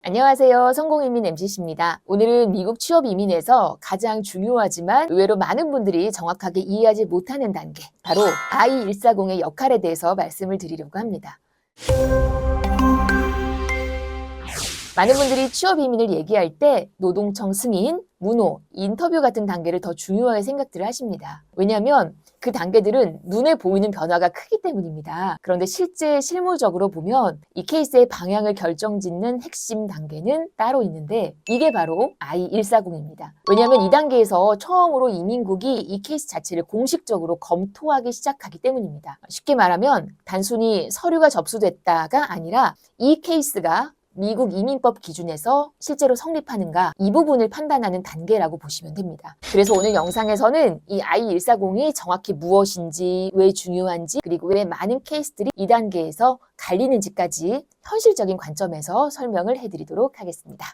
안녕하세요. 성공이민 MCC입니다. 오늘은 미국 취업 이민에서 가장 중요하지만 의외로 많은 분들이 정확하게 이해하지 못하는 단계, 바로 I-140의 역할에 대해서 말씀을 드리려고 합니다. 많은 분들이 취업 이민을 얘기할 때 노동청 승인, 문호, 인터뷰 같은 단계를 더 중요하게 생각들을 하십니다. 왜냐하면 그 단계들은 눈에 보이는 변화가 크기 때문입니다. 그런데 실제 실무적으로 보면 이 케이스의 방향을 결정짓는 핵심 단계는 따로 있는데 이게 바로 I-140입니다. 왜냐하면 이 단계에서 처음으로 이민국이 이 케이스 자체를 공식적으로 검토하기 시작하기 때문입니다. 쉽게 말하면 단순히 서류가 접수됐다가 아니라 이 케이스가 미국 이민법 기준에서 실제로 성립하는가 이 부분을 판단하는 단계라고 보시면 됩니다. 그래서 오늘 영상에서는 이 I-140이 정확히 무엇인지, 왜 중요한지, 그리고 왜 많은 케이스들이 이 단계에서 갈리는지까지 현실적인 관점에서 설명을 해드리도록 하겠습니다.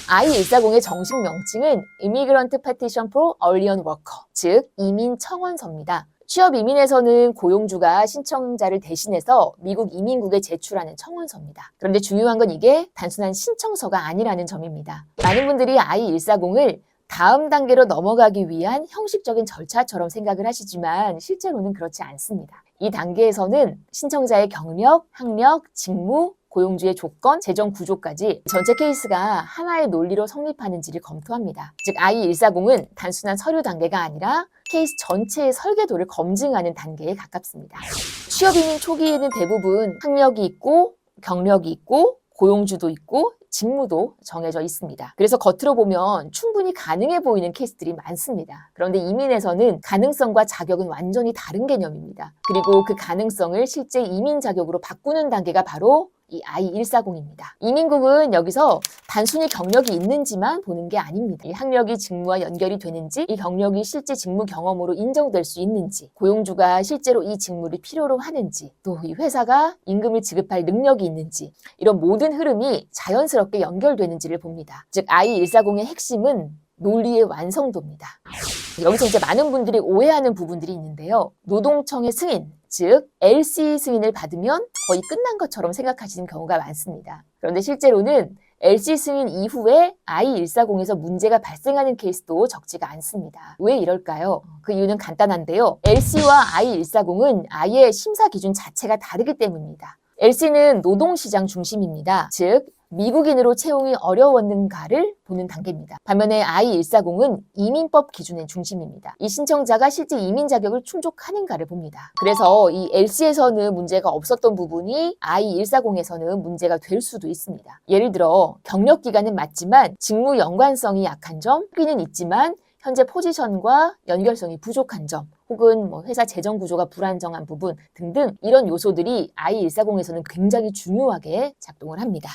I-140의 정식 명칭은 Immigrant Petition for Alien Worker, 즉 이민 청원서입니다. 취업 이민에서는 고용주가 신청자를 대신해서 미국 이민국에 제출하는 청원서입니다. 그런데 중요한 건 이게 단순한 신청서가 아니라는 점입니다. 많은 분들이 I-140을 다음 단계로 넘어가기 위한 형식적인 절차처럼 생각을 하시지만 실제로는 그렇지 않습니다. 이 단계에서는 신청자의 경력, 학력, 직무, 고용주의 조건, 재정 구조까지 전체 케이스가 하나의 논리로 성립하는지를 검토합니다. 즉 I-140은 단순한 서류 단계가 아니라 케이스 전체의 설계도를 검증하는 단계에 가깝습니다. 취업 이민 초기에는 대부분 학력이 있고 경력이 있고 고용주도 있고 직무도 정해져 있습니다. 그래서 겉으로 보면 충분히 가능해 보이는 케이스들이 많습니다. 그런데 이민에서는 가능성과 자격은 완전히 다른 개념입니다. 그리고 그 가능성을 실제 이민 자격으로 바꾸는 단계가 바로 이 I-140입니다. 이민국은 여기서 단순히 경력이 있는지만 보는 게 아닙니다. 이 학력이 직무와 연결이 되는지, 이 경력이 실제 직무 경험으로 인정될 수 있는지, 고용주가 실제로 이 직무를 필요로 하는지, 또 이 회사가 임금을 지급할 능력이 있는지, 이런 모든 흐름이 자연스럽게 연결되는지를 봅니다. 즉 I-140의 핵심은 논리의 완성도입니다. 여기서 이제 많은 분들이 오해하는 부분들이 있는데요. 노동청의 승인, 즉 LC 승인을 받으면 거의 끝난 것처럼 생각하시는 경우가 많습니다. 그런데 실제로는 LC 승인 이후에 I-140에서 문제가 발생하는 케이스도 적지가 않습니다. 왜 이럴까요? 그 이유는 간단한데요. LC와 I-140은 아예 심사 기준 자체가 다르기 때문입니다. LC는 노동시장 중심입니다. 즉 미국인으로 채용이 어려웠는가를 보는 단계입니다. 반면에 I-140은 이민법 기준의 중심입니다. 이 신청자가 실제 이민 자격을 충족하는가를 봅니다. 그래서 이 LC에서는 문제가 없었던 부분이 I-140에서는 문제가 될 수도 있습니다. 예를 들어 경력 기간은 맞지만 직무 연관성이 약한 점, 끼는 있지만 현재 포지션과 연결성이 부족한 점, 혹은 회사 재정 구조가 불안정한 부분 등등 이런 요소들이 I-140에서는 굉장히 중요하게 작동을 합니다.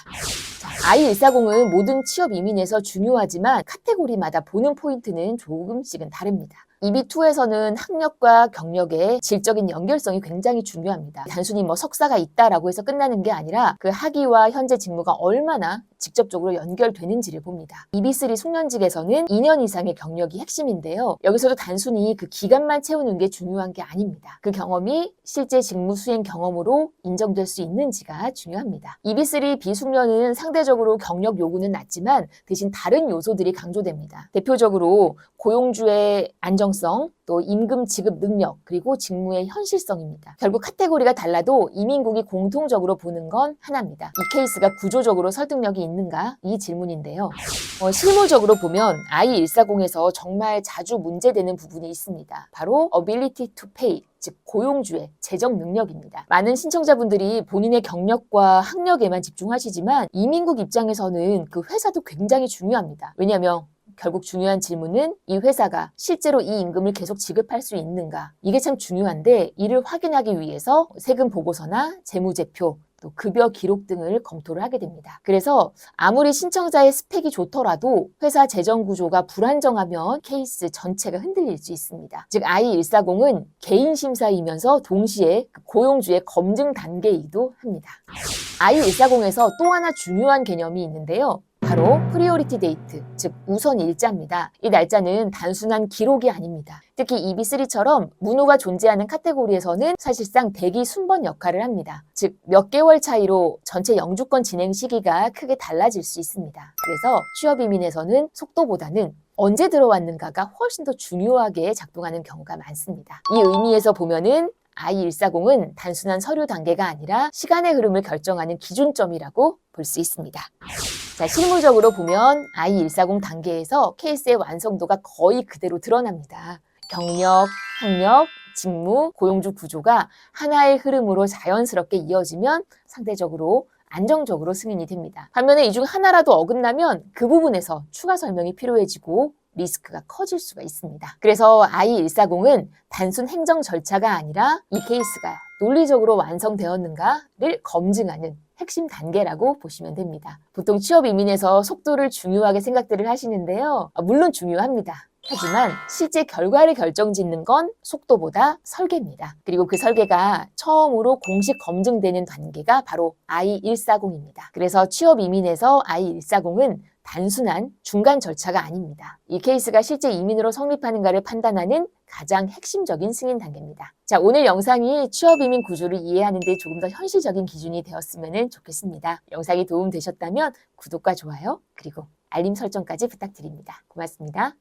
I-140은 모든 취업 이민에서 중요하지만 카테고리마다 보는 포인트는 조금씩은 다릅니다. EB2에서는 학력과 경력의 질적인 연결성이 굉장히 중요합니다. 단순히 석사가 있다라고 해서 끝나는 게 아니라 그 학위와 현재 직무가 얼마나 직접적으로 연결되는지를 봅니다. EB3 숙련직에서는 2년 이상의 경력이 핵심인데요. 여기서도 단순히 그 기간만 채우는 게 중요한 게 아닙니다. 그 경험이 실제 직무 수행 경험으로 인정될 수 있는지가 중요합니다. EB3 비숙련은 상대적으로 경력 요구는 낮지만 대신 다른 요소들이 강조됩니다. 대표적으로 고용주의 안정성, 또 임금 지급 능력, 그리고 직무의 현실성입니다. 결국 카테고리가 달라도 이민국이 공통적으로 보는 건 하나입니다. 이 케이스가 구조적으로 설득력이 있는가? 이 질문인데요. 실무적으로 보면 I-140에서 정말 자주 문제되는 부분이 있습니다. 바로 ability to pay, 즉 고용주의 재정 능력입니다. 많은 신청자분들이 본인의 경력과 학력에만 집중하시지만 이민국 입장에서는 그 회사도 굉장히 중요합니다. 왜냐하면 결국 중요한 질문은 이 회사가 실제로 이 임금을 계속 지급할 수 있는가? 이게 참 중요한데 이를 확인하기 위해서 세금 보고서나 재무제표, 또 급여 기록 등을 검토를 하게 됩니다. 그래서 아무리 신청자의 스펙이 좋더라도 회사 재정 구조가 불안정하면 케이스 전체가 흔들릴 수 있습니다. 즉 I-140은 개인 심사이면서 동시에 고용주의 검증 단계이기도 합니다. I-140에서 또 하나 중요한 개념이 있는데요. 바로 프리오리티 데이트, 즉 우선 일자입니다. 이 날짜는 단순한 기록이 아닙니다. 특히 EB3처럼 문호가 존재하는 카테고리에서는 사실상 대기 순번 역할을 합니다. 즉 몇 개월 차이로 전체 영주권 진행 시기가 크게 달라질 수 있습니다. 그래서 취업 이민에서는 속도보다는 언제 들어왔는가가 훨씬 더 중요하게 작동하는 경우가 많습니다. 이 의미에서 보면은 I-140은 단순한 서류 단계가 아니라 시간의 흐름을 결정하는 기준점이라고 볼 수 있습니다. 자, 실무적으로 보면 I-140 단계에서 케이스의 완성도가 거의 그대로 드러납니다. 경력, 학력, 직무, 고용주 구조가 하나의 흐름으로 자연스럽게 이어지면 상대적으로 안정적으로 승인이 됩니다. 반면에 이 중 하나라도 어긋나면 그 부분에서 추가 설명이 필요해지고 리스크가 커질 수가 있습니다. 그래서 I-140은 단순 행정 절차가 아니라 이 케이스가 논리적으로 완성되었는가를 검증하는 핵심 단계라고 보시면 됩니다. 보통 취업 이민에서 속도를 중요하게 생각들을 하시는데요. 물론 중요합니다. 하지만 실제 결과를 결정짓는 건 속도보다 설계입니다. 그리고 그 설계가 처음으로 공식 검증되는 단계가 바로 I-140입니다. 그래서 취업 이민에서 I-140은 단순한 중간 절차가 아닙니다. 이 케이스가 실제 이민으로 성립하는가를 판단하는 가장 핵심적인 승인 단계입니다. 자, 오늘 영상이 취업 이민 구조를 이해하는 데 조금 더 현실적인 기준이 되었으면 좋겠습니다. 영상이 도움되셨다면 구독과 좋아요, 그리고 알림 설정까지 부탁드립니다. 고맙습니다.